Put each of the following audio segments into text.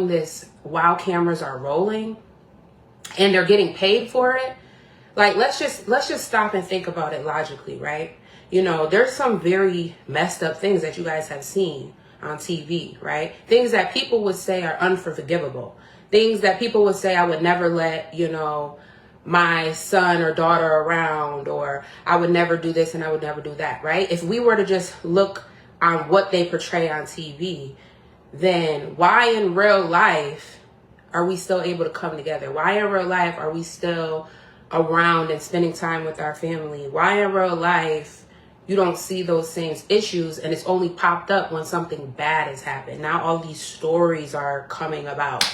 this while cameras are rolling and they're getting paid for it. Like, let's just stop and think about it logically, right? You know, there's some very messed up things that you guys have seen on TV, right? Things that people would say are unforgivable. Things that people would say I would never let, you know, my son or daughter around, or I would never do this and I would never do that, right? If we were to just look on what they portray on TV, then why in real life are we still able to come together? Why in real life are we still around and spending time with our family? Why in real life you don't see those same issues, and it's only popped up when something bad has happened? Now all these stories are coming about.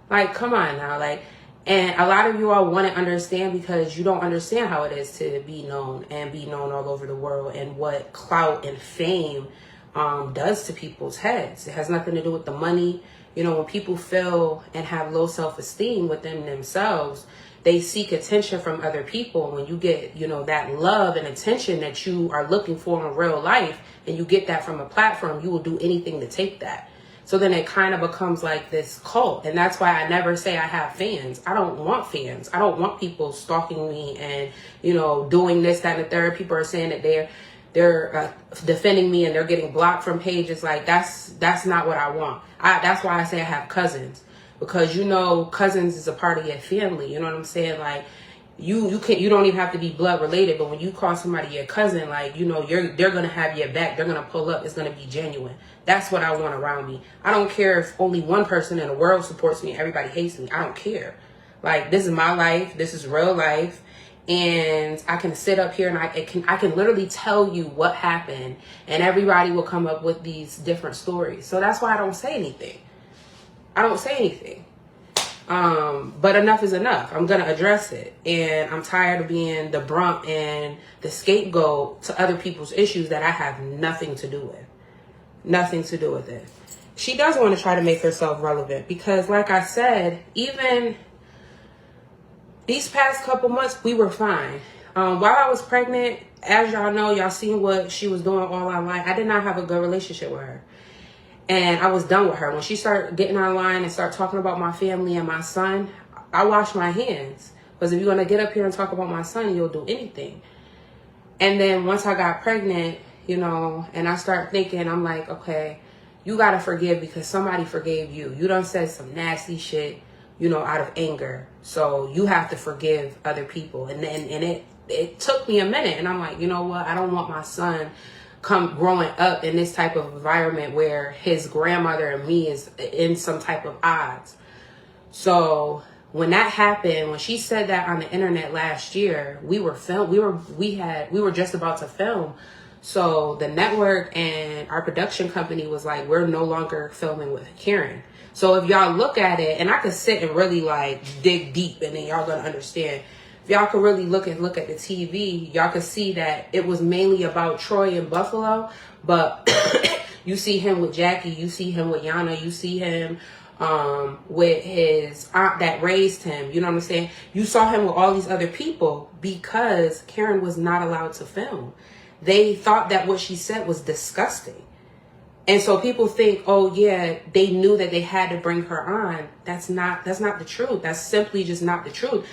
Like, come on now. Like, and a lot of you all want to understand because you don't understand how it is to be known and be known all over the world, and what clout and fame does to people's heads. It has nothing to do with the money. You know, when people feel and have low self-esteem within themselves, they seek attention from other people. When you get, you know, that love and attention that you are looking for in real life, and you get that from a platform, you will do anything to take that. So then it kind of becomes like this cult. And that's why I never say I have fans. I don't want fans. I don't want people stalking me and, you know, doing this, that, and the third. People are saying that they're defending me and they're getting blocked from pages. Like, that's not what I want. That's why I say I have cousins, because, you know, cousins is a part of your family. You know what I'm saying? Like, you don't even have to be blood related, but when you call somebody your cousin, like, you know, they're gonna have your back. They're gonna pull up. It's gonna be genuine. That's what I want around me. I don't care if only one person in the world supports me and everybody hates me. I don't care. Like, this is my life. This is real life. And I can sit up here and I can literally tell you what happened, and everybody will come up with these different stories. So that's why I don't say anything. I don't say anything. But enough is enough. I'm going to address it. And I'm tired of being the brunt and the scapegoat to other people's issues that I have nothing to do with. Nothing to do with it. She does want to try to make herself relevant because, like I said, even these past couple months, we were fine. While I was pregnant, as y'all know, y'all seen what she was doing all online. I did not have a good relationship with her. And I was done with her. When she started getting online and started talking about my family and my son, I washed my hands. Because if you're going to get up here and talk about my son, you'll do anything. And then once I got pregnant, you know, and I started thinking, I'm like, okay, you got to forgive because somebody forgave you. You done said some nasty shit, you know, out of anger. So you have to forgive other people. And it took me a minute. And I'm like, you know what? I don't want my son growing up in this type of environment where his grandmother and me is in some type of odds. So when that happened, when she said that on the internet last year, we were just about to film. So the network and our production company was like, we're no longer filming with Karen. So if y'all look at it, and I could sit and really like dig deep, and then y'all gonna understand. If y'all could really look at the TV, y'all could see that it was mainly about Troy and Buffalo, but you see him with Jackie, you see him with Yana, you see him with his aunt that raised him. You know what I'm saying? You saw him with all these other people because Karen was not allowed to film. They thought that what she said was disgusting. And so people think, oh yeah, they knew that they had to bring her on. That's not the truth. That's simply just not the truth.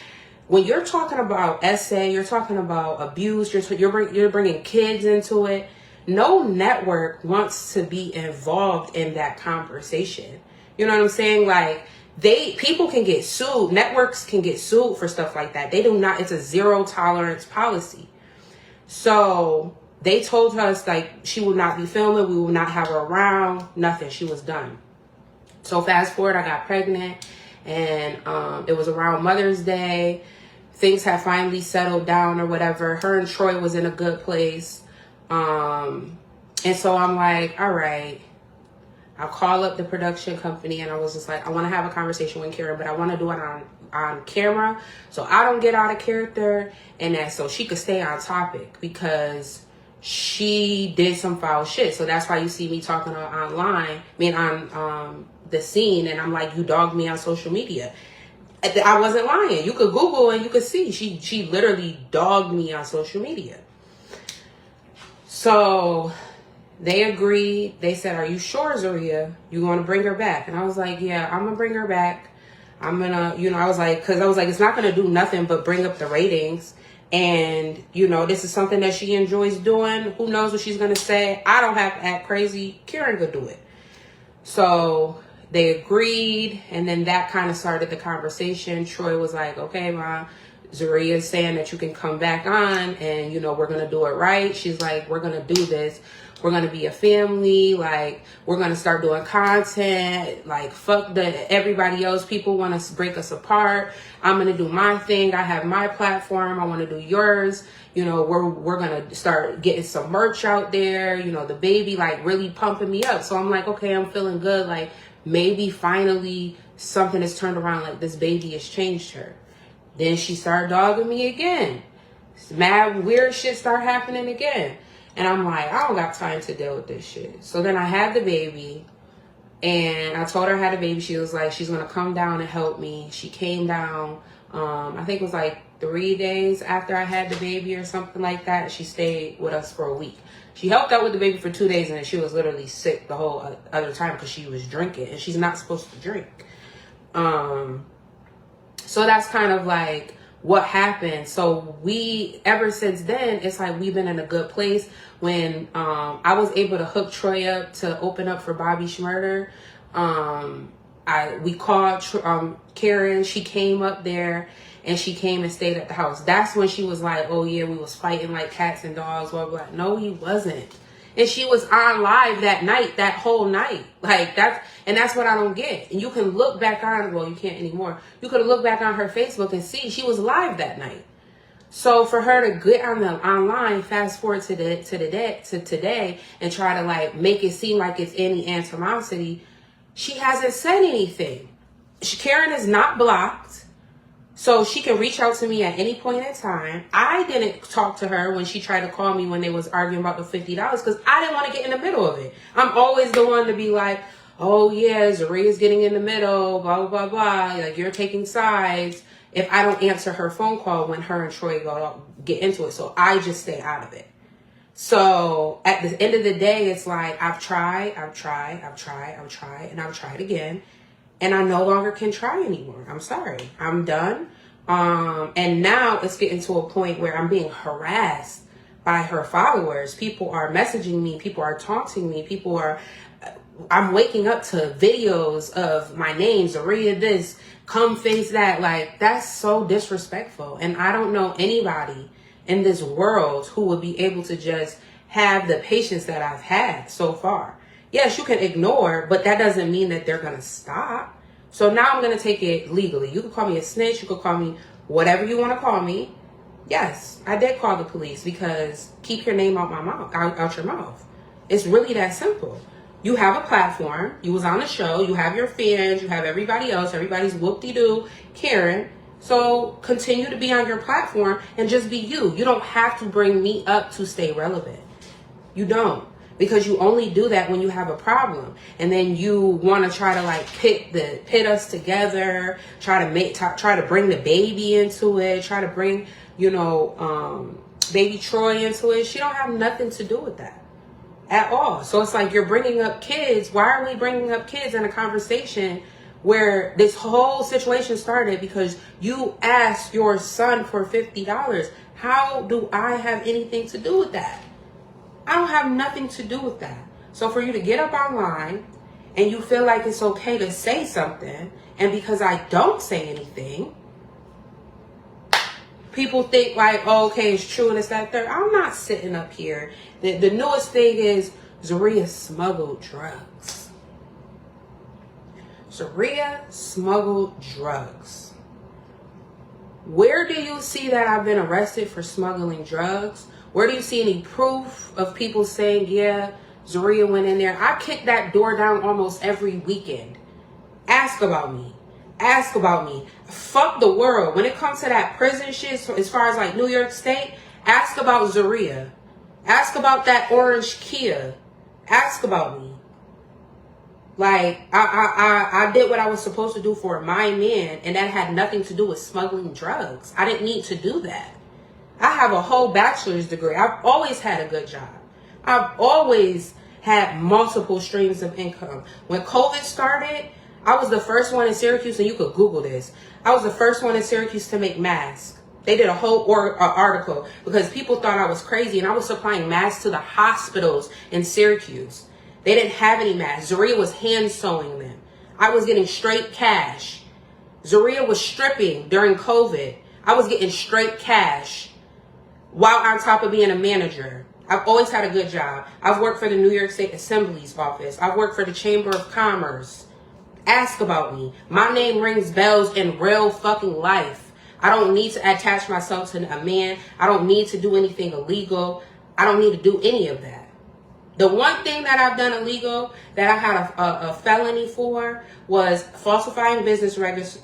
When you're talking about SA, you're talking about abuse, you're bringing kids into it. No network wants to be involved in that conversation. You know what I'm saying? Like, people can get sued. Networks can get sued for stuff like that. They do not. It's a zero tolerance policy. So they told us, like, she will not be filming. We will not have her around. Nothing. She was done. So fast forward, I got pregnant, and it was around Mother's Day. Things had finally settled down or whatever. Her and Troy was in a good place. And so I'm like, all right. I'll call up the production company, and I was just like, I want to have a conversation with Karen, but I want to do it on camera so I don't get out of character, and that so she could stay on topic because she did some foul shit. So that's why you see me talking online, on the scene, and I'm like, you dogged me on social media. I wasn't lying. You could Google and you could see she literally dogged me on social media. So They agreed. They said, are you sure, Zeruiah? You want to bring her back? And I was like, yeah, I'm going to bring her back. I'm going to, you know, I was like, it's not going to do nothing but bring up the ratings. And, you know, this is something that she enjoys doing. Who knows what she's going to say? I don't have to act crazy. Karen could do it. So they agreed. And then that kind of started the conversation. Troy was like, okay, Mom, Zeruiah is saying that you can come back on and, you know, we're going to do it right. She's like, we're going to do this. We're going to be a family. Like, we're going to start doing content. Like, fuck everybody else. People want to break us apart. I'm going to do my thing. I have my platform. I want to do yours. You know, we're going to start getting some merch out there. You know, the baby, like, really pumping me up. So I'm like, okay, I'm feeling good. Like, maybe finally something has turned around. Like, this baby has changed her. Then she started dogging me again. Mad weird shit started happening again. And I'm like, I don't got time to deal with this shit. So then I had the baby. And I told her I had a baby. She was like, she's going to come down and help me. She came down. I think it was like 3 days after I had the baby or something like that. She stayed with us for a week. She helped out with the baby for 2 days. And then she was literally sick the whole other time because she was drinking. And she's not supposed to drink. So that's kind of like what happened. So ever since then, it's like we've been in a good place. When I was able to hook Troy up to open up for Bobby Schmurder, we called Karen. She came up there and she came and stayed at the house. That's when she was like, oh yeah, we was fighting like cats and dogs, blah, blah. No, he wasn't. And she was on live that night, that whole night. Like that's what I don't get. And you can look back on, well, you can't anymore. You could look back on her Facebook and see she was live that night. So for her to get online, fast forward to today and try to like make it seem like it's any animosity, she hasn't said anything. Karen is not blocked. So she can reach out to me at any point in time. I didn't talk to her when she tried to call me when they was arguing about the $50 because I didn't want to get in the middle of it. I'm always the one to be like, oh yeah, Zeruiah's getting in the middle, blah, blah, blah, blah. Like, you're taking sides. If I don't answer her phone call when her and Troy get into it. So I just stay out of it. So at the end of the day, it's like, I've tried, and I've tried again. And I no longer can try anymore. I'm sorry. I'm done. And now it's getting to a point where I'm being harassed by her followers. People are messaging me. People are taunting me. I'm waking up to videos of my name, Zeruiah this, come face that. Like, that's so disrespectful. And I don't know anybody in this world who would be able to just have the patience that I've had so far. Yes, you can ignore, but that doesn't mean that they're going to stop. So now I'm going to take it legally. You can call me a snitch. You can call me whatever you want to call me. Yes, I did call the police because keep your name out my mouth, out your mouth. It's really that simple. You have a platform. You was on the show. You have your fans. You have everybody else. Everybody's whoop-de-doo, Karen. So continue to be on your platform and just be you. You don't have to bring me up to stay relevant. You don't. Because you only do that when you have a problem. And then you want to try to like pit us together, try to bring the baby into it, try to bring, baby Troy into it. She don't have nothing to do with that at all. So it's like you're bringing up kids. Why are we bringing up kids in a conversation where this whole situation started because you asked your son for $50? How do I have anything to do with that? I don't have nothing to do with that. So for you to get up online and you feel like it's okay to say something, and because I don't say anything, people think like, oh, okay, it's true and it's that third. I'm not sitting up here. The newest thing is Zeruiah smuggled drugs. Zeruiah smuggled drugs. Where do you see that I've been arrested for smuggling drugs? Where do you see any proof of people saying, yeah, Zeruiah went in there? I kick that door down almost every weekend. Ask about me. Ask about me. Fuck the world. When it comes to that prison shit, so as far as like New York State, ask about Zeruiah. Ask about that orange Kia. Ask about me. Like, I did what I was supposed to do for my man, and that had nothing to do with smuggling drugs. I didn't need to do that. I have a whole bachelor's degree. I've always had a good job. I've always had multiple streams of income. When COVID started, I was the first one in Syracuse, and you could Google this. I was the first one in Syracuse to make masks. They did a whole article because people thought I was crazy, and I was supplying masks to the hospitals in Syracuse. They didn't have any masks. Zeruiah was hand sewing them. I was getting straight cash. Zeruiah was stripping during COVID. I was getting straight cash while on top of being a manager. I've always had a good job. I've worked for the New York State Assembly's office. I've worked for the Chamber of Commerce. Ask about me. My name rings bells in real fucking life. I don't need to attach myself to a man. I don't need to do anything illegal. I don't need to do any of that. The one thing that I've done illegal that I had a felony for was falsifying business records,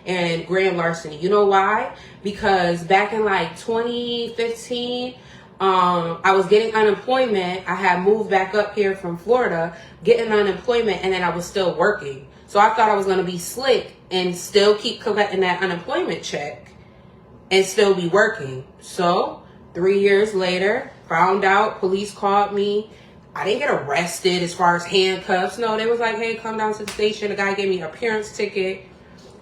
and grand larceny. You know why? Because back in like 2015, I was getting unemployment. I had moved back up here from Florida, getting unemployment, and then I was still working. So I thought I was going to be slick and still keep collecting that unemployment check and still be working. So 3 years later, found out, police called me. I didn't get arrested as far as handcuffs. No, they was like, hey, come down to the station. The guy gave me an appearance ticket.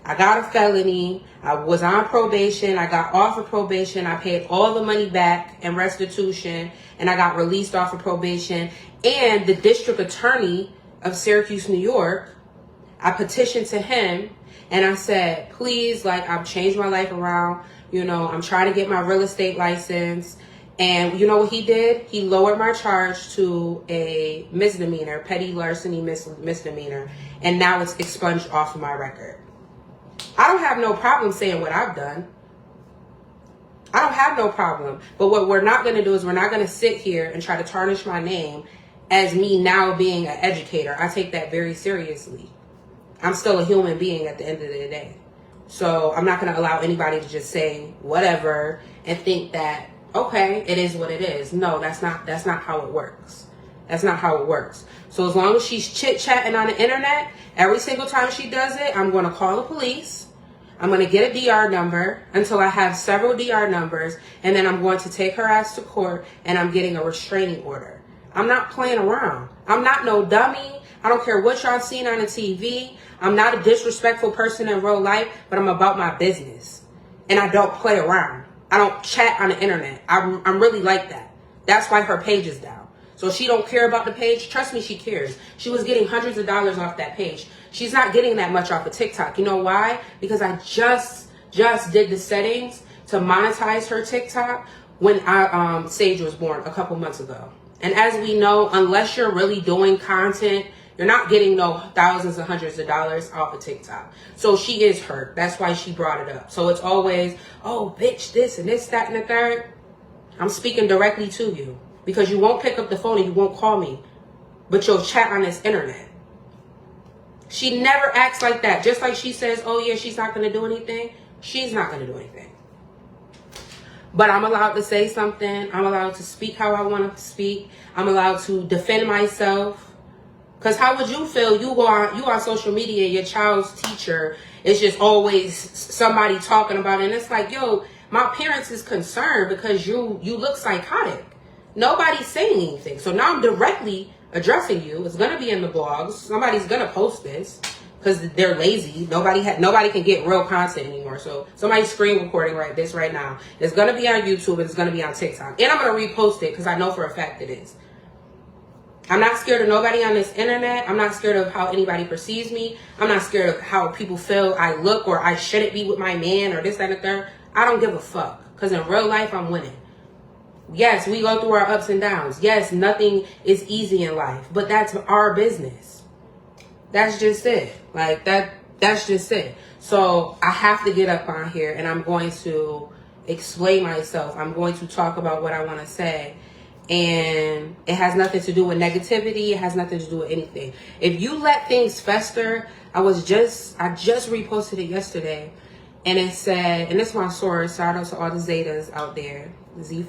I got a felony. I was on probation. I got off of probation. I paid all the money back and restitution, and I got released off of probation. And the district attorney of Syracuse, New York, I petitioned to him, and I said, please, like, I've changed my life around. You know, I'm trying to get my real estate license. And you know what he did? He lowered my charge to a misdemeanor, petty larceny misdemeanor. And now it's expunged off of my record. I don't have no problem saying what I've done. I don't have no problem. But what we're not going to do is we're not going to sit here and try to tarnish my name as me now being an educator. I take that very seriously. I'm still a human being at the end of the day. So I'm not going to allow anybody to just say whatever and think that, okay, it is what it is. No, that's not how it works. That's not how it works. So as long as she's chit-chatting on the internet, every single time she does it, I'm going to call the police. I'm going to get a DR number until I have several DR numbers, and then I'm going to take her ass to court, and I'm getting a restraining order. I'm not playing around. I'm not no dummy. I don't care what y'all seen on the TV. I'm not a disrespectful person in real life, but I'm about my business. And I don't play around. I don't chat on the internet. I'm really like that. That's why her page is down. So she don't care about the page. Trust me, she cares. She was getting hundreds of dollars off that page. She's not getting that much off of TikTok. You know why? Because I just did the settings to monetize her TikTok when Sage was born a couple months ago. And as we know, unless you're really doing content, you're not getting no thousands and hundreds of dollars off of TikTok. So she is hurt. That's why she brought it up. So it's always, oh, bitch, this and this, that, and the third. I'm speaking directly to you because you won't pick up the phone and you won't call me, but you'll chat on this internet. She never acts like that. Just like she says, oh, yeah, she's not going to do anything. She's not going to do anything. But I'm allowed to say something. I'm allowed to speak how I want to speak. I'm allowed to defend myself. Because how would you feel? You on social media, your child's teacher is just always somebody talking about it. And it's like, yo, my parents is concerned because you look psychotic. Nobody's saying anything. So now I'm directly addressing you. It's going to be in the blogs. Somebody's going to post this because they're lazy. Nobody can get real content anymore. So somebody's screen recording this right now. It's going to be on YouTube and it's going to be on TikTok. And I'm going to repost it because I know for a fact it is. I'm not scared of nobody on this internet. I'm not scared of how anybody perceives me. I'm not scared of how people feel I look or I shouldn't be with my man or this, that, and the third. I don't give a fuck. Because in real life, I'm winning. Yes, we go through our ups and downs. Yes, nothing is easy in life. But that's our business. That's just it. Like, that's just it. So I have to get up on here and I'm going to explain myself. I'm going to talk about what I want to say. And it has nothing to do with negativity. It has nothing to do with anything. If you let things fester, I just reposted it yesterday. And it said, and this is my source, shout out to all the Zetas out there, Z